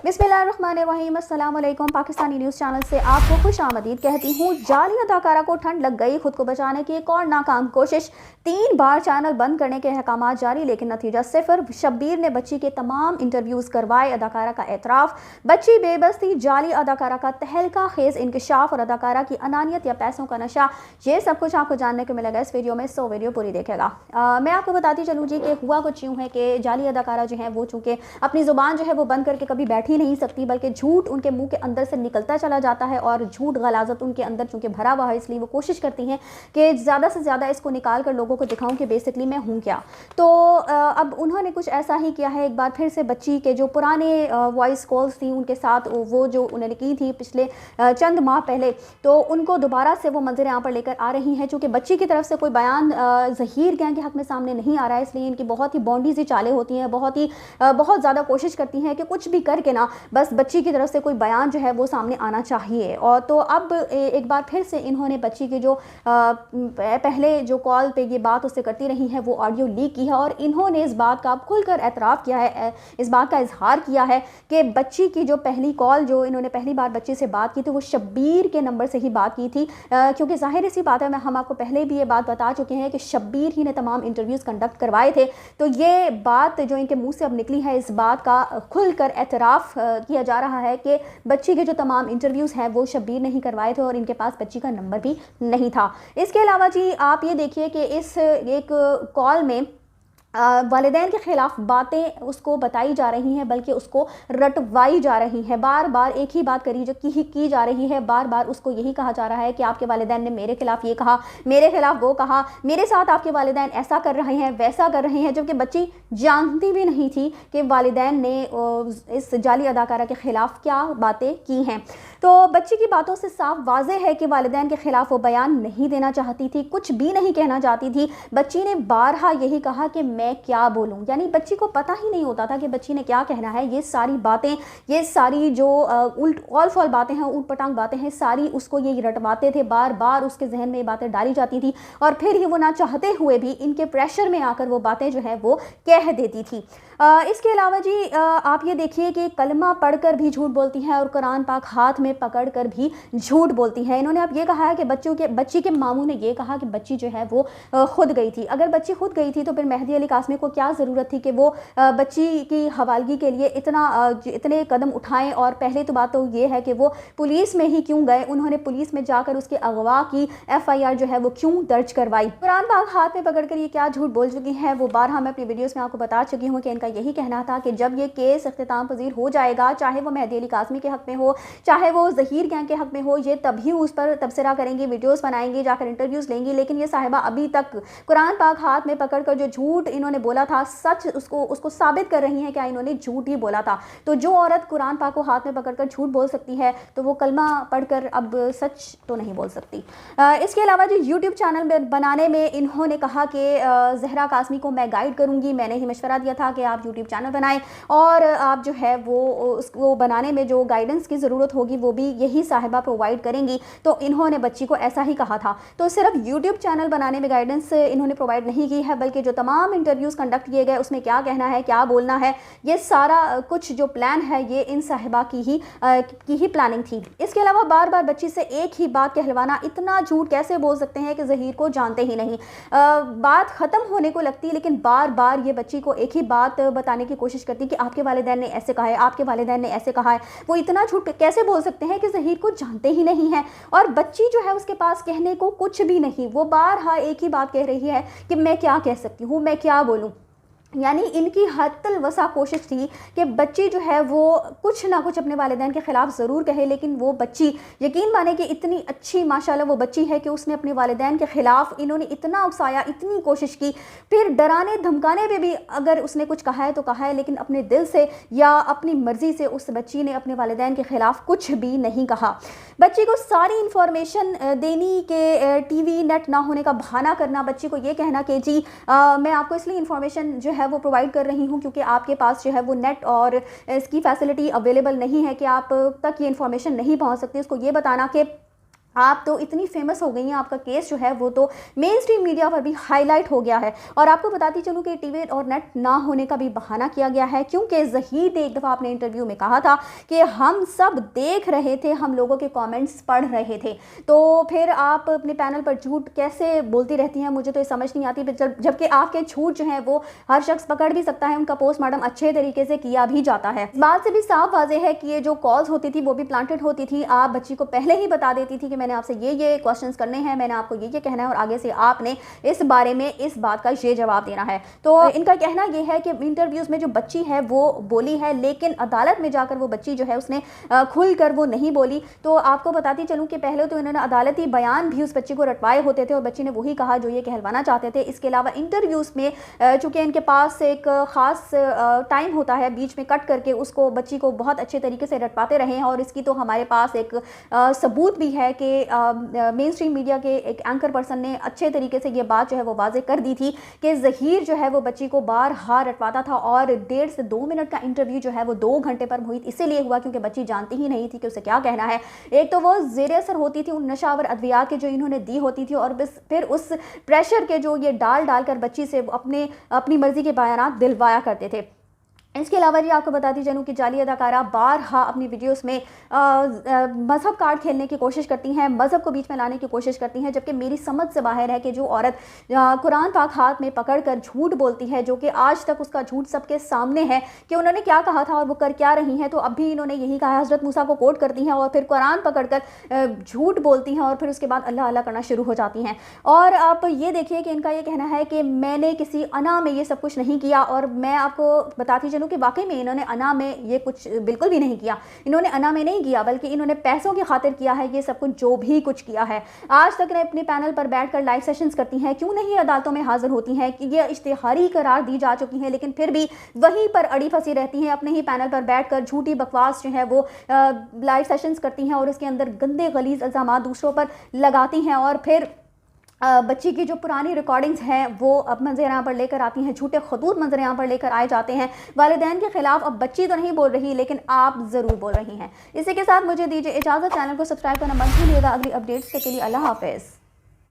बिस्मिल्लाहिर्रहमानिर्रहीम। अस्सलाम वालेकुम। पाकिस्तानी न्यूज़ चैनल से आपको खुश आमदीद कहती हूँ। जाली अदाकारा को ठंड लग गई, खुद को बचाने की एक और नाकाम कोशिश। 3 बार चैनल बंद करने के अहकाम जारी, लेकिन नतीजा सिफर। शब्बीर ने बच्ची के तमाम इंटरव्यूज़ करवाए, अदाकारा का एतराफ़। बच्ची बेबस थी। जाली अदाकारा का तहलका खेज़ इंकशाफ और अदाकारा की अनानियत या पैसों का नशा, ये सब कुछ आपको जानने को मिलेगा इस वीडियो में। सो वीडियो पूरी देखेगा। मैं आपको बताती चलूँ जी कि हुआ कुछ यूँ है कि जाली अदाकारा जो है वो चूँकि अपनी ज़ुबान जो है वो बंद करके कभी बैठ ही नहीं सकती, बल्कि झूठ उनके मुंह के अंदर से निकलता चला जाता है और झूठ गलाजत उनके अंदर चूँकि भरा हुआ है, इसलिए वो कोशिश करती हैं कि ज़्यादा से ज़्यादा इसको निकाल कर लोगों को दिखाऊं कि बेसिकली मैं हूँ क्या। तो अब उन्होंने कुछ ऐसा ही किया है। एक बार फिर से बच्ची के जो पुराने वॉइस कॉल्स थी उनके साथ, वो जो उन्होंने की थी पिछले चंद माह पहले, तो उनको दोबारा से वो मंजर यहाँ पर लेकर आ रही हैं। चूँकि बच्ची की तरफ से कोई बयान ज़हीर गैंग के हक़ में सामने नहीं आ रहा है, इसलिए इनकी बहुत ही बॉन्डी सी चालें होती हैं, बहुत ज़्यादा कोशिश करती हैं कि कुछ भी करके ना बस बच्ची की तरफ से कोई बयान जो है वो सामने आना चाहिए। और तो अब एक बार फिर से इन्होंने बच्ची के जो पहले जो कॉल पे ये बात उससे करती रही है वो ऑडियो लीक की है, और इन्होंने इस बात का खुलकर एतराफ़ किया है, इस बात का इजहार किया है कि बच्ची की जो पहली कॉल जो इन्होंने पहली बार बच्ची से बात की थी वो शब्बीर के नंबर से ही बात की थी। क्योंकि ज़ाहिर सी बात है, हम आपको पहले भी ये बात बता चुके हैं कि शब्बीर ही ने तमाम इंटरव्यूज़ कंडक्ट करवाए थे। तो ये बात जो इनके मुँह से अब निकली है, इस बात का खुलकर एतराफ़ किया जा रहा है कि बच्ची के जो तमाम इंटरव्यूज़ हैं वो शब्बीर ने ही करवाए थे और इनके पास बच्ची का नंबर भी नहीं था। इसके अलावा जी आप ये देखिए कि इस एक कॉल में वालिदैन के ख़िलाफ़ बातें उसको बताई जा रही हैं, बल्कि उसको रटवाई जा रही हैं। बार बार एक ही बात की जा रही है। बार बार उसको यही कहा जा रहा है कि आपके वालिदैन ने मेरे ख़िलाफ़ ये कहा, मेरे ख़िलाफ़ वो कहा, मेरे साथ आपके वालिदैन ऐसा कर रहे हैं, वैसा कर रहे हैं, जबकि बच्ची जानती भी नहीं थी कि वालिदैन ने इस जाली अदाकारा के ख़िलाफ़ क्या बातें की हैं। तो बच्ची की बातों से साफ वाज़ेह है कि वालिदैन के ख़िलाफ़ वो बयान नहीं देना चाहती थी, कुछ भी नहीं कहना चाहती थी। बच्ची ने बारहा यही कहा कि मैं क्या बोलूं, यानी बच्ची को पता ही नहीं होता था कि बच्ची ने क्या कहना है। ये सारी बातें, ये सारी जो ऑल फॉल बातें हैं, ऊट पटांग बातें हैं, सारी उसको ये रटवाते थे। बार बार उसके जहन में ये बातें डाली जाती थी और फिर ही वो ना चाहते हुए भी इनके प्रेशर में आकर वो बातें जो है वो कह देती थी। इसके अलावा जी आप ये देखिए कि कलमा पढ़कर भी झूठ बोलती हैं और कुरान पाक हाथ में पकड़कर भी झूठ बोलती हैं। इन्होंने अब ये कहा है कि बच्ची के मामू ने ये कहा कि बच्ची जो है वो खुद गई थी। अगर बच्ची खुद गई थी तो फिर मेहदी अली कासमी को क्या ज़रूरत थी कि वो बच्ची की हवालगी के लिए इतने कदम उठाएं। और पहले तो बात तो ये है कि वो पुलिस में ही क्यों गए, उन्होंने पुलिस में जाकर उसके अगवा की FIR जो है वो क्यों दर्ज करवाई। कुरान पाक हाथ में पकड़कर ये क्या झूठ बोल चुकी हैं वो बारहा मैं अपनी वीडियोस में आपको बता चुकी हूँ कि इनका यही कहना था कि जब ये केस इख्तिताम पजीर हो जाएगा, चाहे वो मेहदी अली कासमी के हक़ में हो, चाहे वो ज़हीर गैंग के हक़ में हो, ये तभी उस पर तबसरा करेंगी, वीडियोस बनाएंगी, जाकर इंटरव्यूज़ लेंगी। लेकिन ये साहिबा अभी तक कुरान पाक हाथ में पकड़कर जो झूठ इन्होंने बोला था, सच उसको साबित कर रही हैं क्या इन्होंने झूठ ही बोला था। तो जो औरत कुरान पाक को हाथ में पकड़कर झूठ बोल सकती है तो वो कलमा पढ़कर अब सच तो नहीं बोल सकती। इसके अलावा जो यूट्यूब चैनल बनाने में इन्होंने कहा कि ज़हरा कासमी को मैं गाइड करूँगी, मैंने ही मशवरा दिया था कि आप यूट्यूब चैनल बनाएं और आप जो है वो उसको बनाने में जो गाइडेंस की ज़रूरत होगी वो भी यही साहिबा प्रोवाइड करेंगी। तो इन्होंने बच्ची को ऐसा ही कहा था। तो सिर्फ यूट्यूब चैनल बनाने में गाइडेंस इन्होंने प्रोवाइड नहीं की है, बल्कि जो तमाम इंटरव्यूज़ कंडक्ट किए गए उसमें क्या कहना है, क्या बोलना है, ये सारा कुछ जो प्लान है ये इन साहिबा की ही प्लानिंग थी। इसके अलावा बार बार बच्ची से एक ही बात कहलवाना, इतना झूठ कैसे बोल सकते हैं कि ज़हीर को जानते ही नहीं। बात ख़त्म होने को लगती, लेकिन बार बार ये बच्ची को एक ही बात बताने की कोशिश करती कि आपके वालिदैन ने ऐसे कहा है, आपके वालिदैन ने ऐसे कहा है। वो इतना झूठ कैसे बोल सकते हैं कि ज़हीर को जानते ही नहीं है। और बच्ची जो है उसके पास कहने को कुछ भी नहीं, वो बारहा एक ही बात कह रही है कि मैं क्या कह सकती हूँ, मैं क्या बोलूँ। यानी इनकी हद्दुल वसा कोशिश थी कि बच्ची जो है वो कुछ ना कुछ अपने वालिदैन के ख़िलाफ़ ज़रूर कहे, लेकिन वो बच्ची यकीन माने कि इतनी अच्छी माशाल्लाह वो बच्ची है कि उसने अपने वालिदैन के ख़िलाफ़ इन्होंने इतना उकसाया, इतनी कोशिश की, फिर डराने धमकाने में भी अगर उसने कुछ कहा है तो कहा है, लेकिन अपने दिल से या अपनी मर्ज़ी से उस बच्ची ने अपने वालिदैन के ख़िलाफ़ कुछ भी नहीं कहा। बच्ची को सारी इन्फॉर्मेशन देनी के TV नेट ना होने का बहाना करना, बच्ची को ये कहना कि जी मैं आपको इसलिए इन्फॉर्मेशन जो है वो प्रोवाइड कर रही हूँ क्योंकि आपके पास जो है वो नेट और इसकी फैसिलिटी अवेलेबल नहीं है कि आप तक ये इन्फॉर्मेशन नहीं पहुँच सकती। उसको ये बताना कि आप तो इतनी फेमस हो गई हैं, आपका केस जो है वो तो मेन स्ट्रीम मीडिया पर भी हाईलाइट हो गया है। और आपको बताती चलूँ कि टीवी और नेट ना होने का भी बहाना किया गया है, क्योंकि ज़हीर ने एक दफ़ा अपने इंटरव्यू में कहा था कि हम सब देख रहे थे, हम लोगों के कमेंट्स पढ़ रहे थे। तो फिर आप अपने पैनल पर झूठ कैसे बोलती रहती हैं, मुझे तो ये समझ नहीं आती। जबकि आपके झूठ जो है वो हर शख्स पकड़ भी सकता है, उनका पोस्टमार्टम अच्छे तरीके से किया भी जाता है। इस बात से भी साफ वाज़ेह है कि ये जो कॉल्स होती थी वो भी प्लांटेड होती थी। आप बच्ची को पहले ही बता देती थी कि मैंने आपसे ये क्वेश्चंस करने हैं, मैंने आपको ये कहना है और आगे से आपने इस बारे में इस बात का ये जवाब देना है। तो इनका कहना ये है कि इंटरव्यूज़ में जो बच्ची है वो बोली है, लेकिन अदालत में जाकर वो बच्ची जो है उसने खुल कर वो नहीं बोली। तो आपको बताती चलूँ कि पहले तो इन्होंने अदालती बयान भी उस बच्ची को रटवाए होते थे और बच्ची ने वही कहा जो ये कहलवाना चाहते थे। इसके अलावा इंटरव्यूज़ में चूँकि इनके पास एक ख़ास टाइम होता है, बीच में कट करके उसको बच्ची को बहुत अच्छे तरीके से रटवाते रहे हैं। और इसकी तो हमारे पास एक सबूत भी है कि मेन स्ट्रीम मीडिया के एक एंकर पर्सन ने अच्छे तरीके से ये बात जो है वो वाज़े कर दी थी कि ज़हीर जो है वो बच्ची को बार-बार रटवाता था। और 1.5 से 2 मिनट का इंटरव्यू जो है वो 2 घंटे पर मुहित इसीलिए हुआ क्योंकि बच्ची जानती ही नहीं थी कि उसे क्या कहना है। एक तो वो ज़ेर असर होती थी उन नशावर अद्वियात के जो इन्होंने दी होती थी, और बस फिर उस प्रेशर के जो ये डाल कर बच्ची से अपनी मर्ज़ी के बयानात दिलवाया करते थे। इसके अलावा जी आपको बताती चलूँ कि जाली अदाकारा बारहा अपनी वीडियोस में मज़हब कार्ड खेलने की कोशिश करती हैं, मज़हब को बीच में लाने की कोशिश करती हैं। जबकि मेरी समझ से बाहर है कि जो औरत कुरान पाक हाथ में पकड़कर झूठ बोलती है, जो कि आज तक उसका झूठ सबके सामने है कि उन्होंने क्या कहा था और वो कर क्या रही हैं, तो अब भी इन्होंने यही कहा है, हज़रत मूसा को कोट करती हैं और फिर कुरान पकड़कर झूठ बोलती हैं और फिर उसके बाद अल्लाह अल्लाह करना शुरू हो जाती हैं। और आप ये देखिए कि इनका ये कहना है कि मैंने किसी अना में ये सब कुछ नहीं किया। और मैं आपको बताती चलूँ कि वाकई में इन्होंने अना में ये कुछ बिल्कुल भी नहीं किया। इन्होंने अना में नहीं किया, बल्कि इन्होंने पैसों की खातिर किया है ये सब कुछ, जो भी कुछ किया है। आज तक ने अपने पैनल पर बैठकर लाइव सेशंस करती हैं, क्यों नहीं अदालतों में हाजिर होती हैं कि ये इश्तिहारी करार दी जा चुकी हैं, लेकिन फिर भी वहीं पर अड़ी फंसी रहती हैं, अपने ही पैनल पर बैठकर झूठी बकवास जो है वो लाइव सेशंस करती हैं और उसके अंदर गंदे गलीज इल्ज़ामात दूसरों पर लगाती हैं। और फिर बच्ची की जो पुरानी रिकॉर्डिंग्स हैं वो अब मंजर यहाँ पर लेकर आती हैं, झूठे खतूत मंजर यहाँ पर लेकर आए जाते हैं वालिदैन के खिलाफ। अब बच्ची तो नहीं बोल रही, लेकिन आप ज़रूर बोल रही हैं। इसी के साथ मुझे दीजिए इजाज़त। चैनल को सब्सक्राइब करना मत भूलिएगा अगली अपडेट्स के लिए। अल्लाह हाफ़िज़।